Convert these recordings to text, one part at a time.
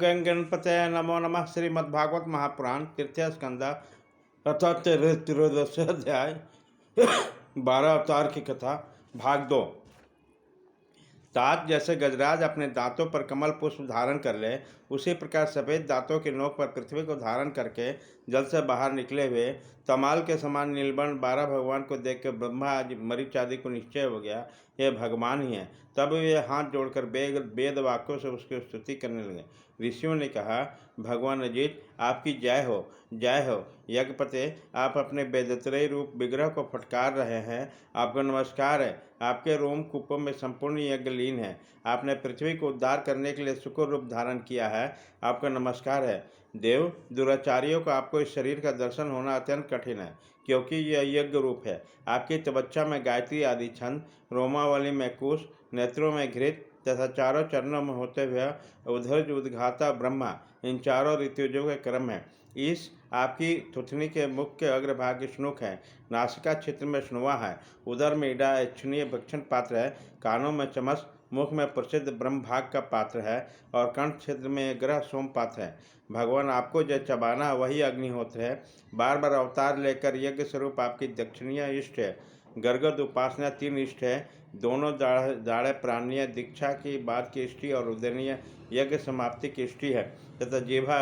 गण गणपतये नमो नमः। श्रीमद्भागवत महापुराण तृतीय स्कंद अथ त्रयोदश अध्याय 12 अवतार की कथा भाग 2। तात जैसे गजराज अपने दांतों पर कमल पुष्प धारण कर ले, उसी प्रकार सफ़ेद दांतों की नोक पर पृथ्वी को धारण करके जल से बाहर निकले हुए तमाल के समान नीलवर्ण 12 भगवान को देखकर ब्रह्मा आज मरीच आदि को निश्चय हो गया ये भगवान ही हैं। तब वे हाथ जोड़कर वेद वाक्यों से उसकी स्तुति करने लगे। ऋषियों ने कहा, भगवान अजित आपकी जय हो, जय हो। यज्ञपते, आप अपने वेदत्रयी रूप विग्रह को फटकार रहे हैं, आपको नमस्कार है। आपके रोम कूपों में संपूर्ण यज्ञ लीन है। आपने पृथ्वी को उद्धार करने के लिए शुक्र रूप धारण किया है, आपका नमस्कार है। देव, दुराचारियों को आपको इस शरीर का दर्शन होना अत्यंत कठिन है, क्योंकि यह यज्ञ रूप है। आपकी तबच्चा में गायत्री आदि छंद, रोमावली में कुश, नेत्रों में घृत तथा चारों चरणों में होते हुए उधर्ज उद्घाता ब्रह्मा, इन चारों ऋतुजों के क्रम है। इस आपकी थुथनी के मुख के अग्रभाग श्नुक है, नासिका क्षेत्र में स्नुवा है, उदर में ईडा इच्छनीय भक्षण पात्र है, कानों में चमस, मुख में प्रसिद्ध ब्रह्म भाग का पात्र है और कंठ क्षेत्र में ग्रह सोम पात्र है। भगवान आपको जो चबाना वही अग्निहोत्र है। बार बार अवतार लेकर यज्ञ स्वरूप आपकी दक्षिणीय इष्ट है। गर्गद उपासना 3 इष्ट है, दोनों दाढ़े प्राणीय दीक्षा की बाद की इष्टि और उदयनीय यज्ञ समाप्ति की इष्टि है तथा जीवा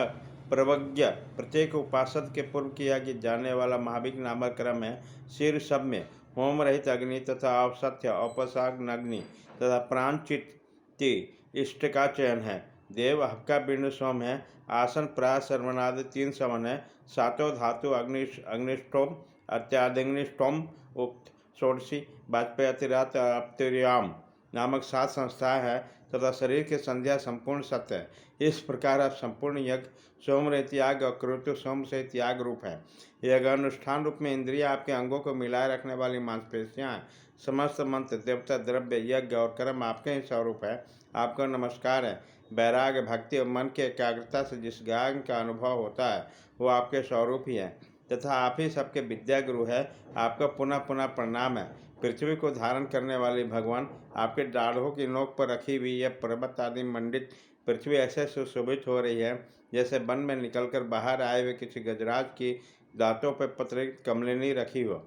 प्रवज्ञ प्रत्येक उपासक के पूर्व किया जाने वाला महाभिज्ञ नामक क्रम है। सिर सब में होम रहित अग्नि तथा अवसत्य औपसाग्न अग्नि तथा प्राणचित्ती इष्ट का चयन है। देव, आपका बिंड सोम है। आसन प्राय सर्वनाद 3 सवन है। सातों धातु अग्निष्टोम अत्याग्निष्टोम उक्त षोडशी वाजपेयी अतिरात अप्तिर्याम नामक 7 संस्थाएं है तथा शरीर के संध्या संपूर्ण सत्य है। इस प्रकार आप संपूर्ण यज्ञ सोमरे त्याग और क्रतु सोम से त्याग रूप है। यह अनुष्ठान रूप में इंद्रिया आपके अंगों को मिलाए रखने वाली मांसपेशियां हैं। समस्त मंत्र, देवता, द्रव्य, यज्ञ और कर्म आपके ही स्वरूप है, आपका नमस्कार है। वैराग्य, भक्ति और मन की एकाग्रता से जिस ज्ञान का अनुभव होता है वो आपके स्वरूप ही है तथा आप ही सबके विद्या गुरु है, आपका पुनः पुनः प्रणाम है। पृथ्वी को धारण करने वाले भगवान, आपके दाढ़ों की नोक पर रखी हुई यह पर्वत आदि मंडित पृथ्वी ऐसे सुशोभित हो रही है जैसे वन में निकलकर बाहर आए हुए किसी गजराज की दांतों पर पत्रित कमलिनी रखी हो।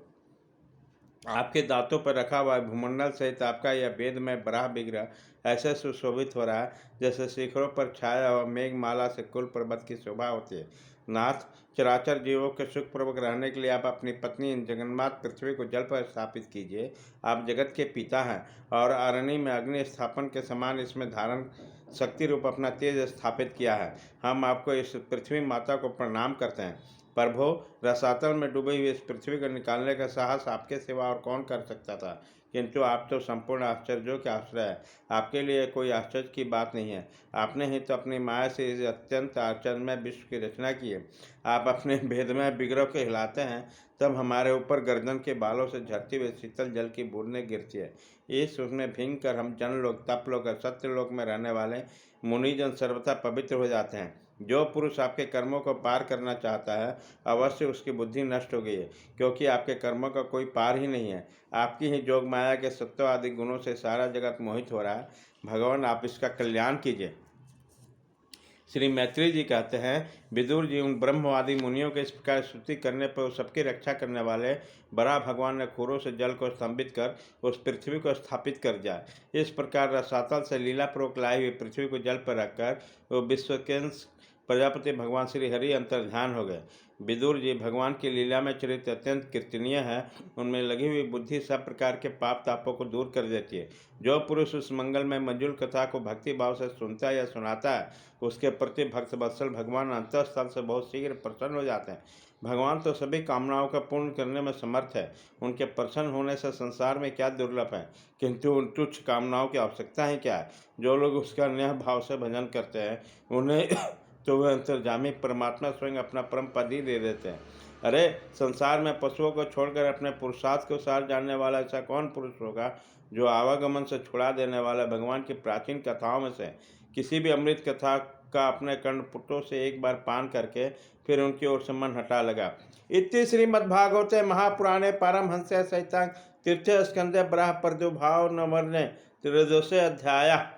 आपके दांतों पर रखा हुआ भूमंडल सहित आपका यह वेदमय बराह विग्रह ऐसे सुशोभित हो रहा है जैसे शिखरों पर छाया हुआ मेघमाला से कुल पर्वत की शोभा होती है। नाथ, चराचर जीवों के सुखपूर्वक रहने के लिए आप अपनी पत्नी जगन्मात पृथ्वी को जल पर स्थापित कीजिए। आप जगत के पिता हैं और अरणी में अग्नि स्थापन के समान इसमें धारण शक्ति रूप अपना तेज स्थापित किया है। हम आपको इस पृथ्वी माता को प्रणाम करते हैं। प्रभो, रसातल में डूबी हुई इस पृथ्वी को निकालने का साहस आपके सिवा और कौन कर सकता था, किंतु आप तो संपूर्ण आश्चर्यों के आश्रय है। आपके लिए कोई आश्चर्य की बात नहीं है। आपने ही तो अपनी माया से इस अत्यंत आश्चर्यमय विश्व की रचना की है। आप अपने भेदमय विग्रह को हिलाते हैं तब हमारे ऊपर गर्दन के बालों से झरती हुई शीतल जल की बूंदें गिरती है। इस उसमें भींग कर हम जनलोक, तपलोक और सत्यलोक में रहने वाले मुनिजन सर्वथा पवित्र हो जाते हैं। जो पुरुष आपके कर्मों को पार करना चाहता है अवश्य उसकी बुद्धि नष्ट हो गई है, क्योंकि आपके कर्मों का कोई पार ही नहीं है। आपकी ही जोग माया के सत्व आदि गुणों से सारा जगत मोहित हो रहा है। भगवान, आप इसका कल्याण कीजिए। श्री मैत्री जी कहते हैं, विदुर जी उन ब्रह्मवादी मुनियों के इस प्रकार स्तुति करने पर सबकी रक्षा करने वाले बड़ा भगवान ने खुरों से जल को स्तंभित कर उस पृथ्वी को स्थापित कर दिया। इस प्रकार रसातल से लीलापूर्वक लाई हुई पृथ्वी को जल पर रखकर वो विश्वकेंद्र प्रजापति भगवान श्री हरि अंतर्ध्यान हो गए। विदुर जी, भगवान की लीला में चरित्र अत्यंत कीर्तनीय है। उनमें लगी हुई बुद्धि सब प्रकार के पाप तापों को दूर कर देती है। जो पुरुष उस मंगल में मंजुल कथा को भक्ति भाव से सुनता या सुनाता है उसके प्रति भक्त वत्सल भगवान अंतःस्थल से बहुत शीघ्र प्रसन्न हो जाते हैं। भगवान तो सभी कामनाओं का पूर्ण करने में समर्थ है। उनके प्रसन्न होने से संसार में क्या दुर्लभ है, किंतु उन तुच्छ कामनाओं की आवश्यकता है क्या है। जो लोग उसका न्याय भाव से भजन करते हैं उन्हें तो वह अंतर्जामी परमात्मा स्वयं अपना परम पद ही दे देते हैं। अरे, संसार में पशुओं को छोड़कर अपने पुरुषार्थ को सार जानने वाला ऐसा कौन पुरुष होगा जो आवागमन से छुड़ा देने वाला भगवान की प्राचीन कथाओं में से किसी भी अमृत कथा का अपने कर्णपुटों से एक बार पान करके फिर उनकी ओर से मन हटा लगा। इति श्रीमद्भागवते महापुराणे पारमहंस्या सहितां तीर्थस्कंधे बराह प्रादुर्भाव नवर्णे त्रयोदशे अध्यायः।